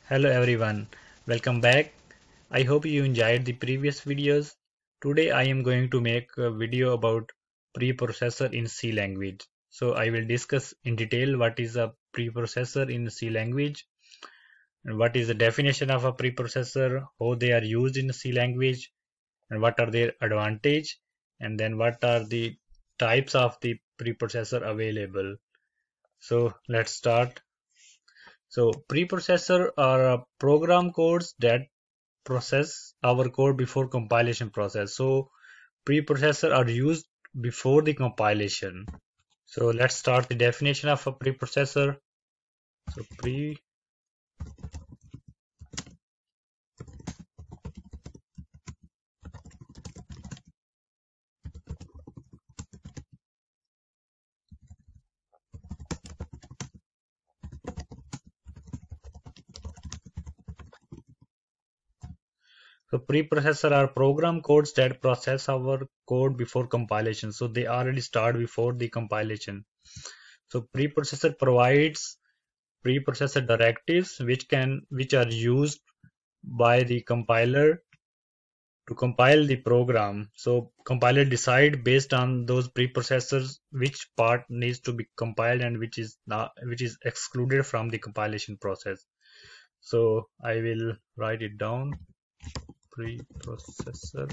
Hello everyone, welcome back. I hope you enjoyed the previous videos. Today I am going to make a video about preprocessor in C language. So I will discuss in detail what is a preprocessor in C language and what is the definition of a preprocessor, how they are used in C language and what are their advantage, and then what are the types of the preprocessor available. So let's start. So preprocessor are program codes that process our code before compilation process. So preprocessor are used before the compilation. So let's start the definition of a preprocessor. So preprocessor are program codes that process our code before compilation. So they already start before the compilation. So preprocessor provides preprocessor directives which are used by the compiler to compile the program. So compiler decide based on those preprocessors which part needs to be compiled and which is excluded from the compilation process. So I will write it down. Preprocessor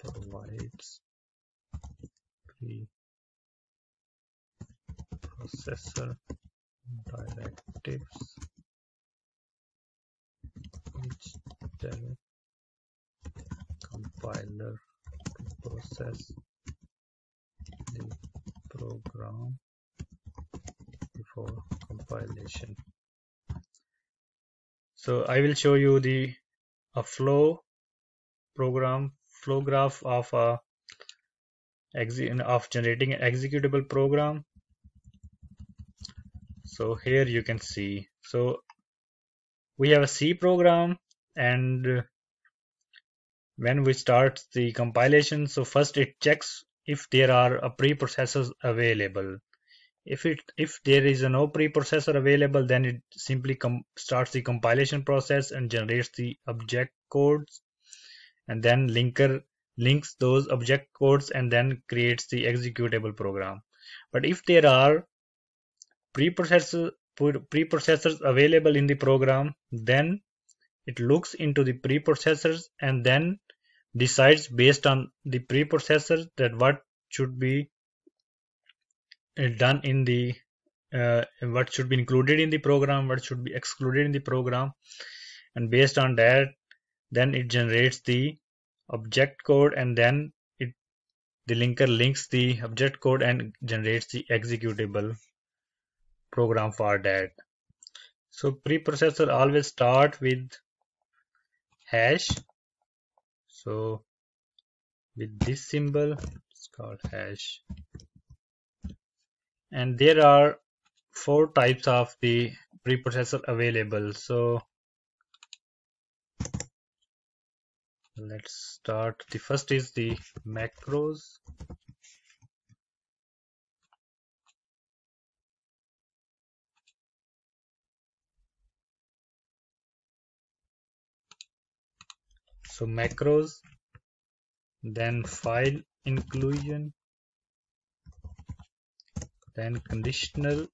provides preprocessor directives which tell compiler to process the program before compilation. So I will show you a flow graph of generating an executable program. So here you can see. So we have a C program, and when we start the compilation, so first it checks if there are a preprocessors available. If there is no preprocessor available, then it simply starts the compilation process and generates the object codes, and then links those object codes and then creates the executable program. But if there are preprocessors available in the program, then it looks into the preprocessors and then decides based on the preprocessors that what should be done in the what should be included in the program, what should be excluded in the program, and based on that then it generates the object code, and then the linker links the object code and generates the executable program for that. So preprocessor always start with hash. So with this symbol, it's called hash. And there are 4 types of the preprocessor available. So let's start. The first is the macros. So macros, then file inclusion, then conditional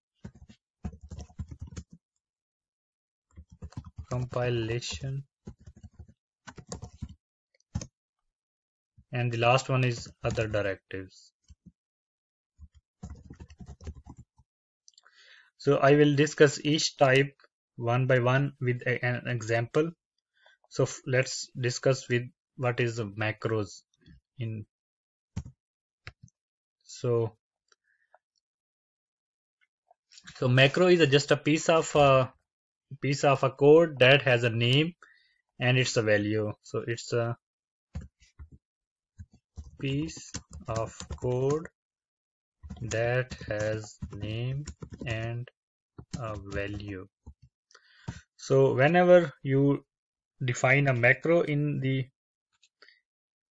compilation, and the last one is other directives. So I will discuss each type one by one with an example. So let's discuss with what is the macros in. So macro is just a piece of a code that has a name and it's a value. So it's a piece of code that has name and a value. So whenever you define a macro in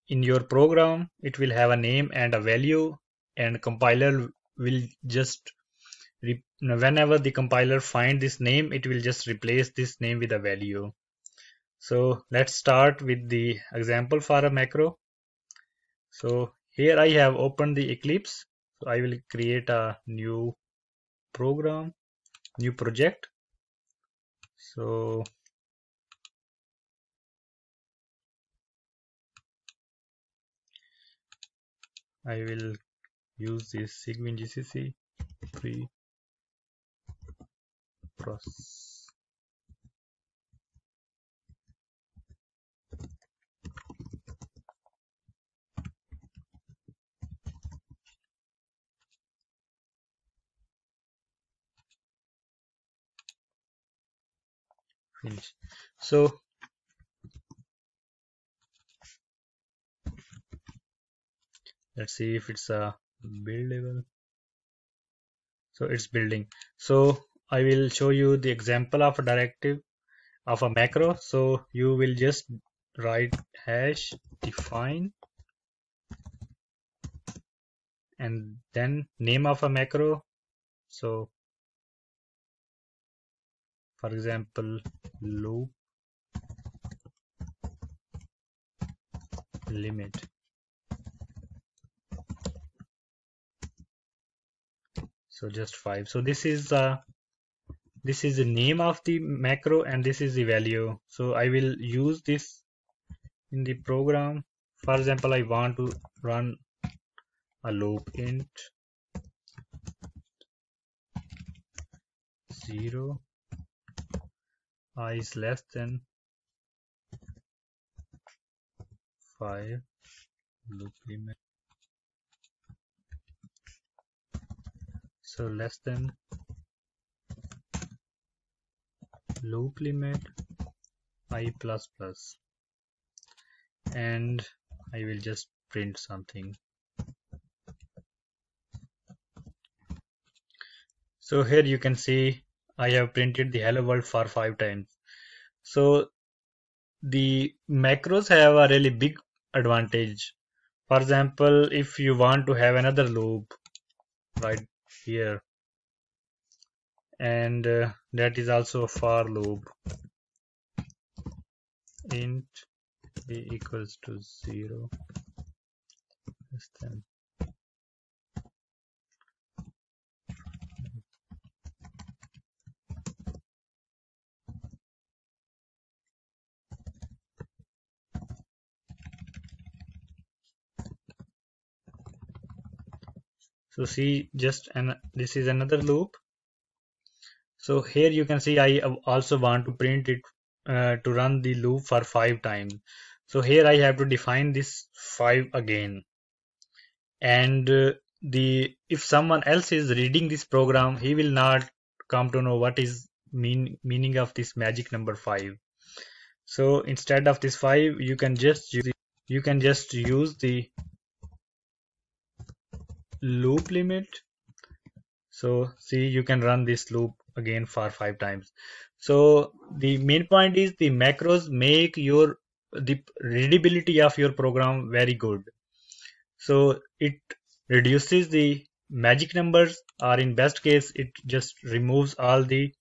your program, it will have a name and a value, and compiler will just whenever the compiler find this name, it will just replace this name with a value. So let's start with the example for a macro. So here I have opened the Eclipse. So I will create a new program, new project. So I will use this Sigwin GCC preprocess. Finish. So let's see if it's a buildable. So it's building. So I will show you the example of a directive of a macro. So you will just write hash define and then name of a macro. So for example, loop limit. So just 5. So this is the name of the macro and this is the value. So I will use this in the program. For example, I want to run a loop int 0 I is less than 5 loop limit. So less than loop limit I plus plus, and I will just print something. So here you can see I have printed the hello world for 5 times. So the macros have a really big advantage. For example, if you want to have another loop right here, and that is also a for loop int a equals to 0 less than. So see, this is another loop. So here you can see I also want to print it to run the loop for 5 times. So here I have to define this 5 again, and if someone else is reading this program, he will not come to know what is meaning of this magic number 5. So instead of this 5, you can just use the loop limit. So see, you can run this loop again for 5 times. So the main point is the macros make the readability of your program very good. So it reduces the magic numbers, or in best case it just removes all the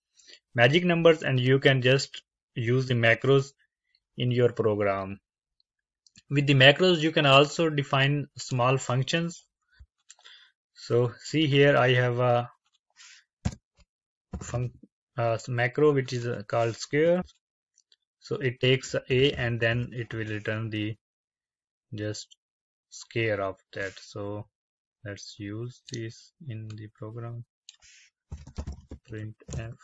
magic numbers, and you can just use the macros in your program. With the macros you can also define small functions. So see, here I have a macro which is called square. So it takes a and then it will return the just square of that. So let's use this in the program. Printf.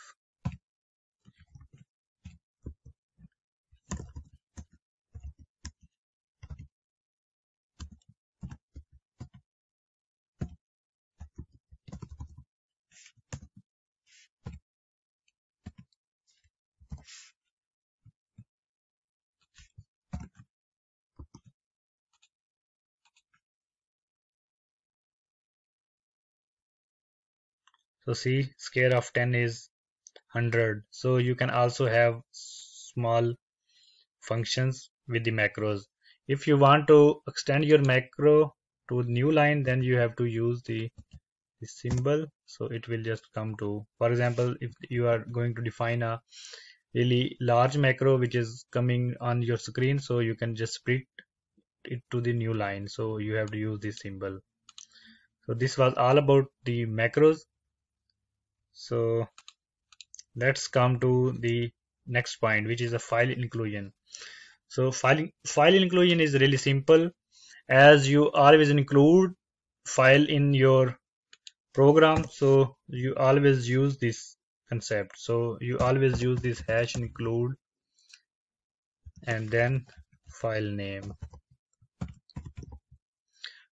So see, square of 10 is 100. So you can also have small functions with the macros. If you want to extend your macro to new line, then you have to use the this symbol, so it will just come to, for example, if you are going to define a really large macro which is coming on your screen, so you can just split it to the new line, so you have to use this symbol. So this was all about the macros. So let's come to the next point, which is a file inclusion. So file inclusion is really simple, as you always include file in your program, so you always use this concept. So you always use this hash include and then file name.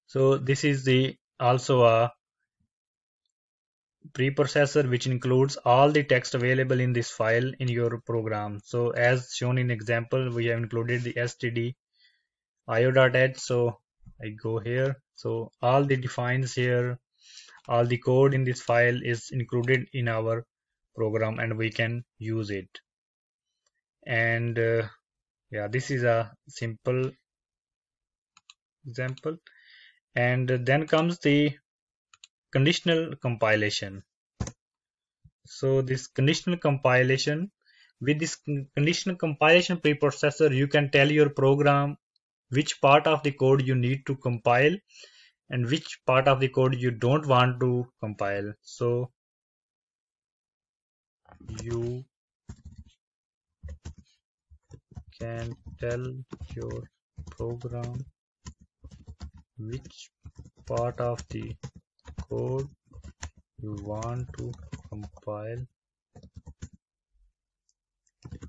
So this is the also a preprocessor which includes all the text available in this file in your program. So as shown in example, we have included the std io.h. So I go here, so all the defines here, all the code in this file is included in our program and we can use it. And yeah, this is a simple example. And then comes the conditional compilation. So this conditional compilation, with this conditional compilation preprocessor, you can tell your program which part of the code you need to compile and which part of the code you don't want to compile. So you can tell your program which part of the code you want to compile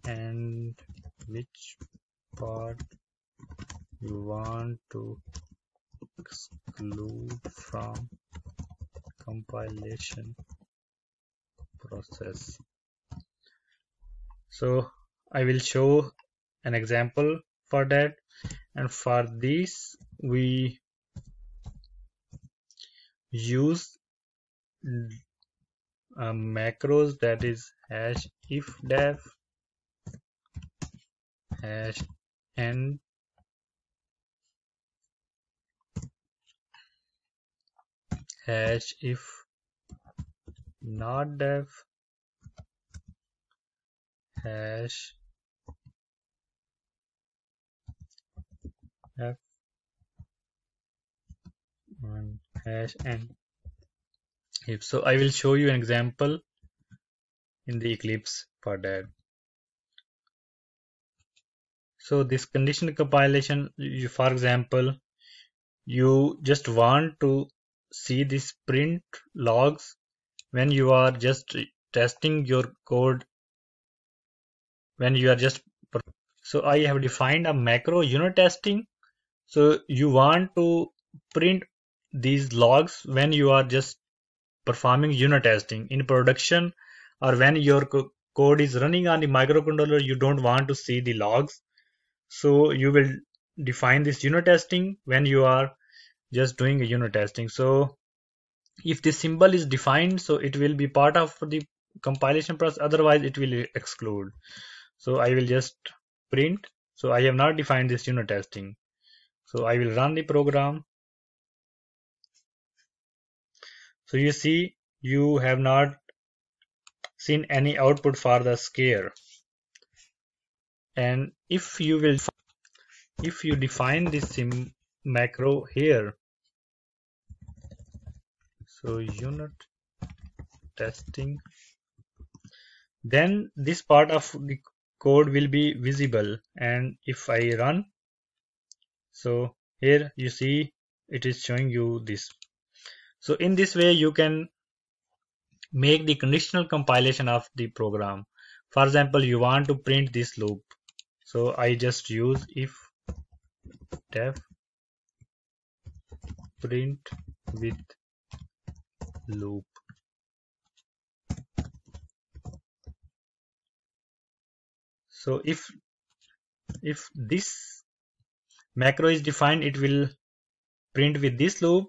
and which part you want to exclude from compilation process. So I will show an example for that, and for this we use macros, that is hash if def, hash n, hash if not def, hash f, and hash n if. So I will show you an example in the Eclipse for that. So this conditional compilation, for example, you just want to see this print logs when you are just testing your code, when you are just, so I have defined a macro unit testing. So you want to print these logs when you are just performing unit testing in production, or when your code is running on the microcontroller, you don't want to see the logs. So you will define this unit testing when you are just doing a unit testing. So if this symbol is defined, so it will be part of the compilation process, otherwise it will exclude. So I will just print. So I have not defined this unit testing. So I will run the program. So you see, you have not seen any output for the scare. And if you define this macro here, so unit testing, then this part of the code will be visible. And if I run, so here you see it is showing you this. So in this way you can make the conditional compilation of the program. For example, you want to print this loop, so I just use if def print with loop. So if this macro is defined, it will print with this loop,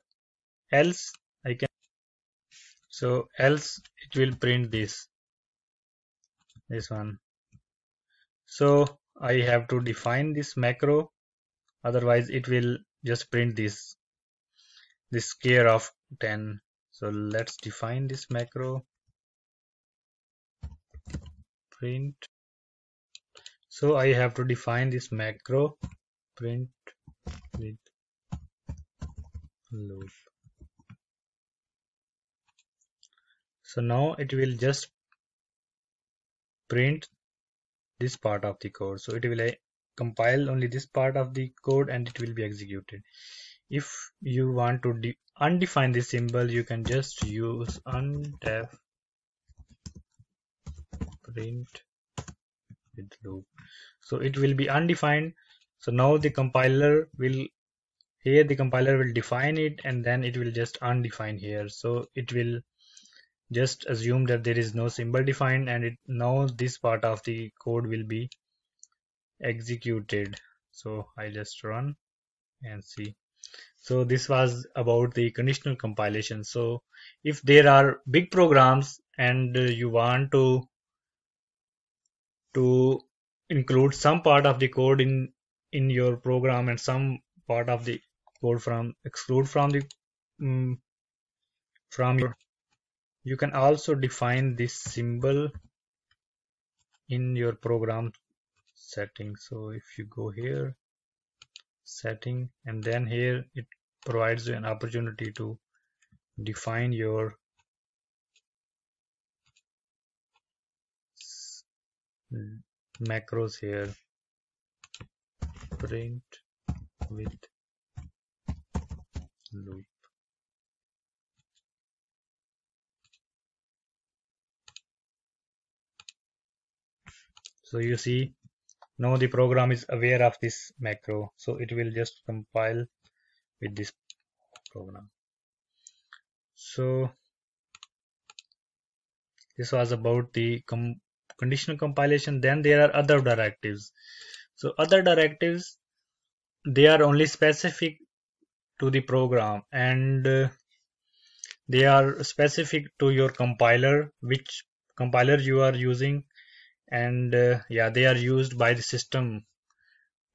else I can, so else it will print this one. So I have to define this macro, otherwise it will just print this scare of 10. So let's define this macro print. So I have to define this macro print with loop. So now it will just print this part of the code. So it will compile only this part of the code and it will be executed. If you want to undefine this symbol, you can just use undef print with loop. So it will be undefined. So now the compiler will define it and then it will just undefine here. So it will just assume that there is no symbol defined and now this part of the code will be executed. So I just run and see. So this was about the conditional compilation. So if there are big programs and you want to include some part of the code in your program and some part of the code from exclude from the you can also define this symbol in your program setting. So if you go here, setting, and then here it provides you an opportunity to define your macros here. Print with loop. So you see now the program is aware of this macro, so it will just compile with this program. So this was about the conditional compilation. Then there are other directives. So other directives, they are only specific to the program and they are specific to your compiler, which compiler you are using, and yeah, they are used by the system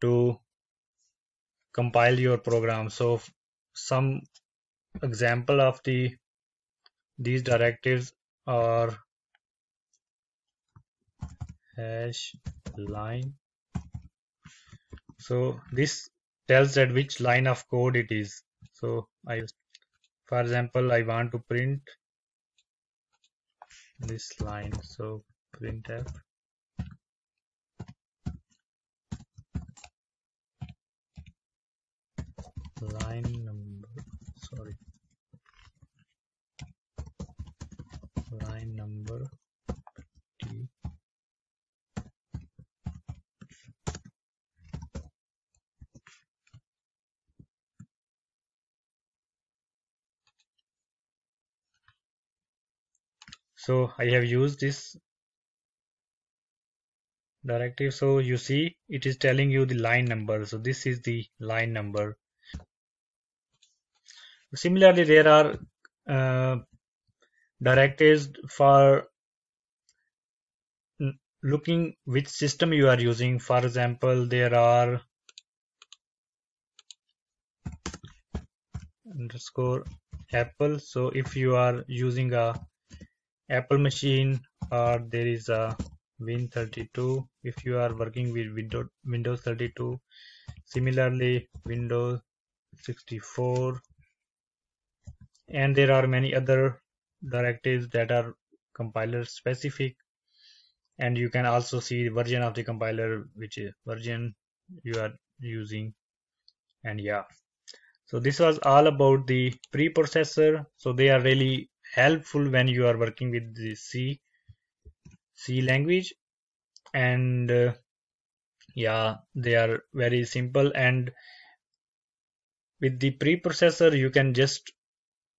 to compile your program. So some example of these directives are hash line. So this tells that which line of code it is. So for example, I want to print this line, so printf line number, line number t. So I have used this directive. So you see it is telling you the line number. So this is the line number. Similarly, there are directives for looking which system you are using. For example, there are underscore Apple. So if you are using a Apple machine, or there is a Win32 if you are working with Windows 32. Similarly, Windows 64, and there are many other directives that are compiler specific, and you can also see the version of the compiler, which is version you are using. And yeah, so this was all about the preprocessor. So they are really helpful when you are working with the C language, and yeah, they are very simple. And with the preprocessor you can just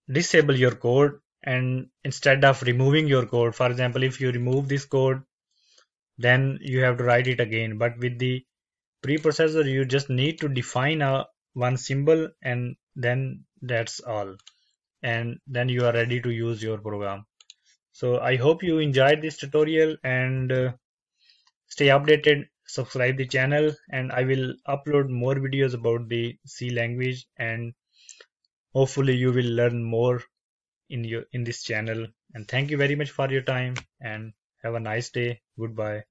disable your code, and instead of removing your code, for example, if you remove this code, then you have to write it again. But with the preprocessor you just need to define one symbol, and then that's all, and then you are ready to use your program. So I hope you enjoyed this tutorial, and stay updated, subscribe the channel, and I will upload more videos about the C language, and hopefully you will learn more in this channel. And thank you very much for your time and have a nice day. Goodbye.